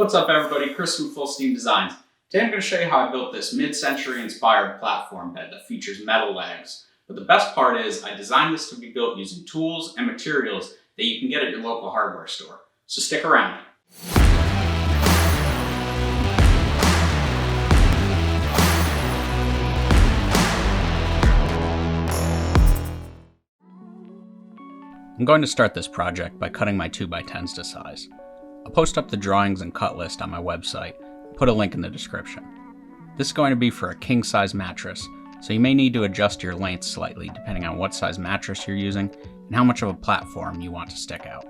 What's up everybody, Chris from Full Steam Designs. Today I'm going to show you how I built this mid-century inspired platform bed that features metal legs. But the best part is I designed this to be built using tools and materials that you can get at your local hardware store. So stick around. I'm going to start this project by cutting my 2x10s to size. I'll post up the drawings and cut list on my website and put a link in the description. This is going to be for a king-size mattress, so you may need to adjust your length slightly depending on what size mattress you're using and how much of a platform you want to stick out.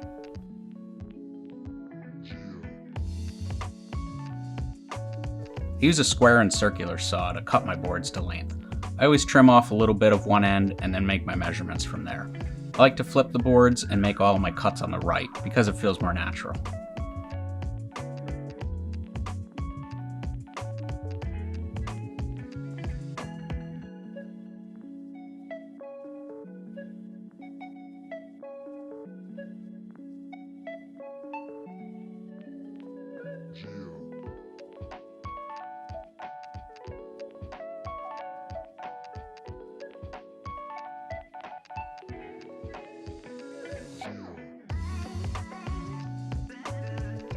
I use a square and circular saw to cut my boards to length. I always trim off a little bit of one end and then make my measurements from there. I like to flip the boards and make all of my cuts on the right because it feels more natural.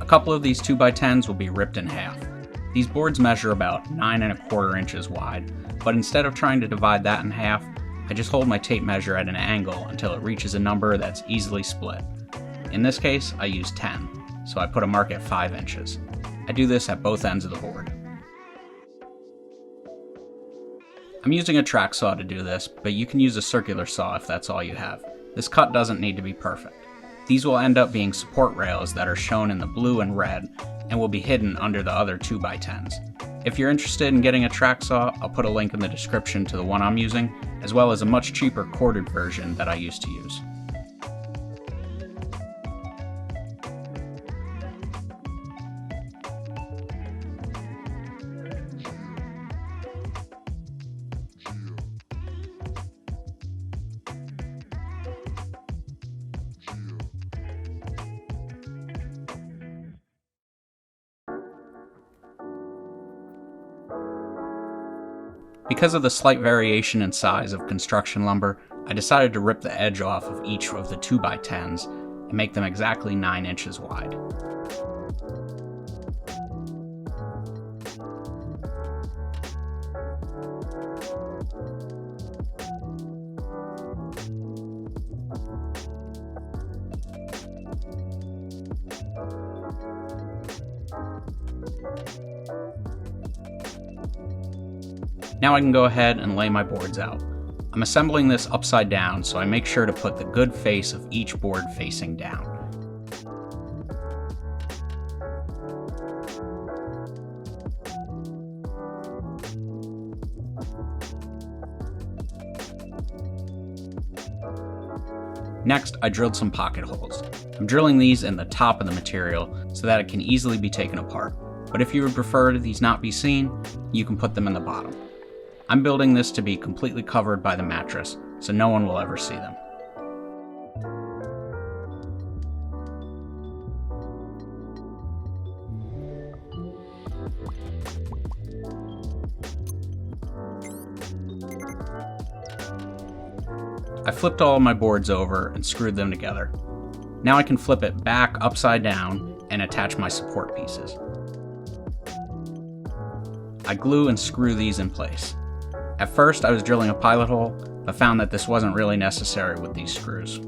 A couple of these 2x10s will be ripped in half. These boards measure about 9 1/4 inches wide, but instead of trying to divide that in half, I just hold my tape measure at an angle until it reaches a number that's easily split. In this case, I use 10, so I put a mark at 5 inches. I do this at both ends of the board. I'm using a track saw to do this, but you can use a circular saw if that's all you have. This cut doesn't need to be perfect. These will end up being support rails that are shown in the blue and red and will be hidden under the other 2x10s. If you're interested in getting a track saw, I'll put a link in the description to the one I'm using, as well as a much cheaper corded version that I used to use. Because of the slight variation in size of construction lumber, I decided to rip the edge off of each of the 2x10s and make them exactly 9 inches wide. Now I can go ahead and lay my boards out. I'm assembling this upside down, so I make sure to put the good face of each board facing down. Next, I drilled some pocket holes. I'm drilling these in the top of the material so that it can easily be taken apart, but if you would prefer these not be seen, you can put them in the bottom. I'm building this to be completely covered by the mattress, so no one will ever see them. I flipped all of my boards over and screwed them together. Now I can flip it back upside down and attach my support pieces. I glue and screw these in place. At first I was drilling a pilot hole, but found that this wasn't really necessary with these screws.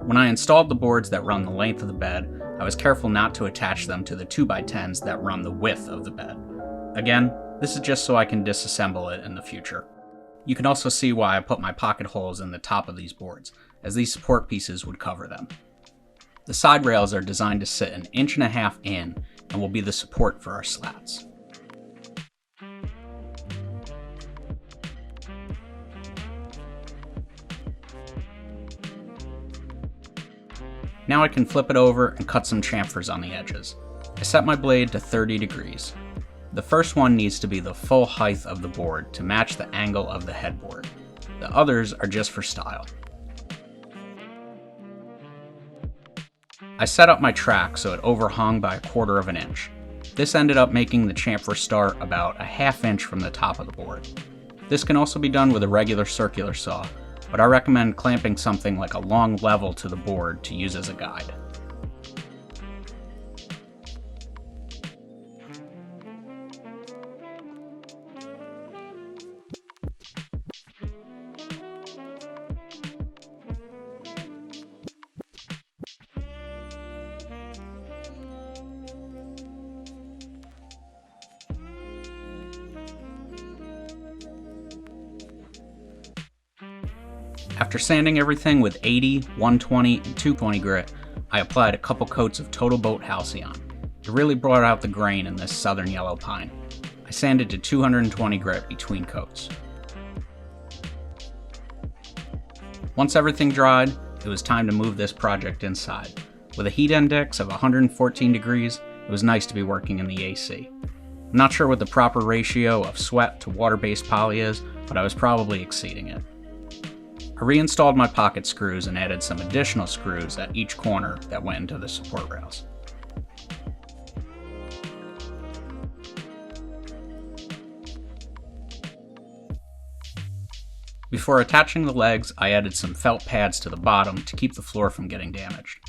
When I installed the boards that run the length of the bed, I was careful not to attach them to the 2x10s that run the width of the bed. Again, this is just so I can disassemble it in the future. You can also see why I put my pocket holes in the top of these boards, as these support pieces would cover them. The side rails are designed to sit 1.5 inches in and will be the support for our slats. Now I can flip it over and cut some chamfers on the edges. I set my blade to 30 degrees. The first one needs to be the full height of the board to match the angle of the headboard. The others are just for style. I set up my track so it overhung by 1/4 of an inch. This ended up making the chamfer start about a 1/2 inch from the top of the board. This can also be done with a regular circular saw, but I recommend clamping something like a long level to the board to use as a guide. After sanding everything with 80, 120, and 220 grit, I applied a couple coats of Total Boat Halcyon. It really brought out the grain in this southern yellow pine. I sanded to 220 grit between coats. Once everything dried, it was time to move this project inside. With a heat index of 114 degrees, it was nice to be working in the AC. I'm not sure what the proper ratio of sweat to water-based poly is, but I was probably exceeding it. I reinstalled my pocket screws and added some additional screws at each corner that went into the support rails. Before attaching the legs, I added some felt pads to the bottom to keep the floor from getting damaged.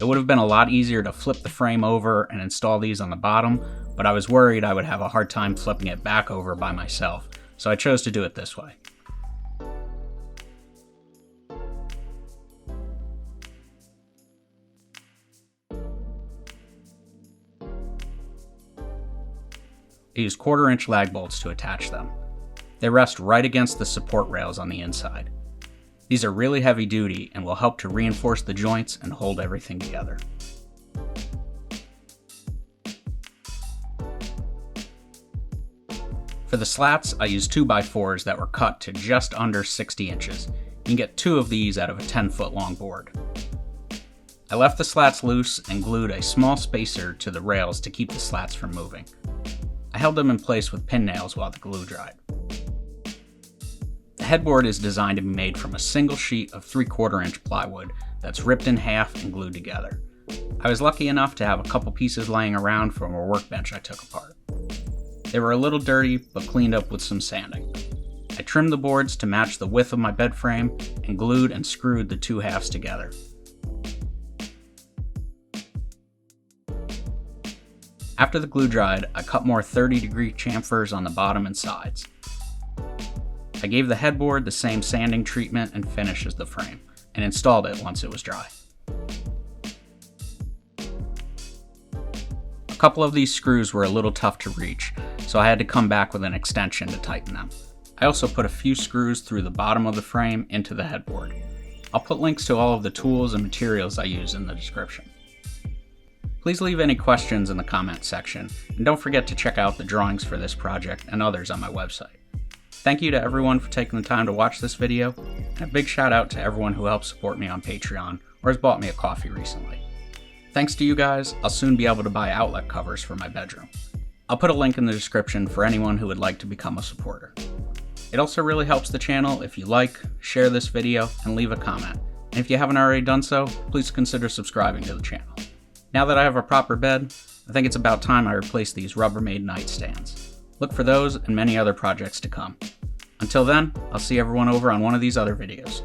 It would have been a lot easier to flip the frame over and install these on the bottom, but I was worried I would have a hard time flipping it back over by myself, so I chose to do it this way. I used 1/4 inch lag bolts to attach them. They rest right against the support rails on the inside. These are really heavy duty and will help to reinforce the joints and hold everything together. For the slats, I used 2x4s that were cut to just under 60 inches. You can get 2 of these out of a 10-foot long board. I left the slats loose and glued a small spacer to the rails to keep the slats from moving. I held them in place with pin nails while the glue dried. The headboard is designed to be made from a single sheet of 3/4 inch plywood that's ripped in half and glued together. I was lucky enough to have a couple pieces laying around from a workbench I took apart. They were a little dirty, but cleaned up with some sanding. I trimmed the boards to match the width of my bed frame and glued and screwed the 2 halves together. After the glue dried, I cut more 30-degree chamfers on the bottom and sides. I gave the headboard the same sanding treatment and finish as the frame, and installed it once it was dry. A couple of these screws were a little tough to reach, so I had to come back with an extension to tighten them. I also put a few screws through the bottom of the frame into the headboard. I'll put links to all of the tools and materials I use in the description. Please leave any questions in the comment section, and don't forget to check out the drawings for this project and others on my website. Thank you to everyone for taking the time to watch this video, and a big shout out to everyone who helps support me on Patreon or has bought me a coffee recently. Thanks to you guys, I'll soon be able to buy outlet covers for my bedroom. I'll put a link in the description for anyone who would like to become a supporter. It also really helps the channel if you like, share this video, and leave a comment. And if you haven't already done so, please consider subscribing to the channel. Now that I have a proper bed, I think it's about time I replace these Rubbermaid nightstands. Look for those and many other projects to come. Until then, I'll see everyone over on one of these other videos.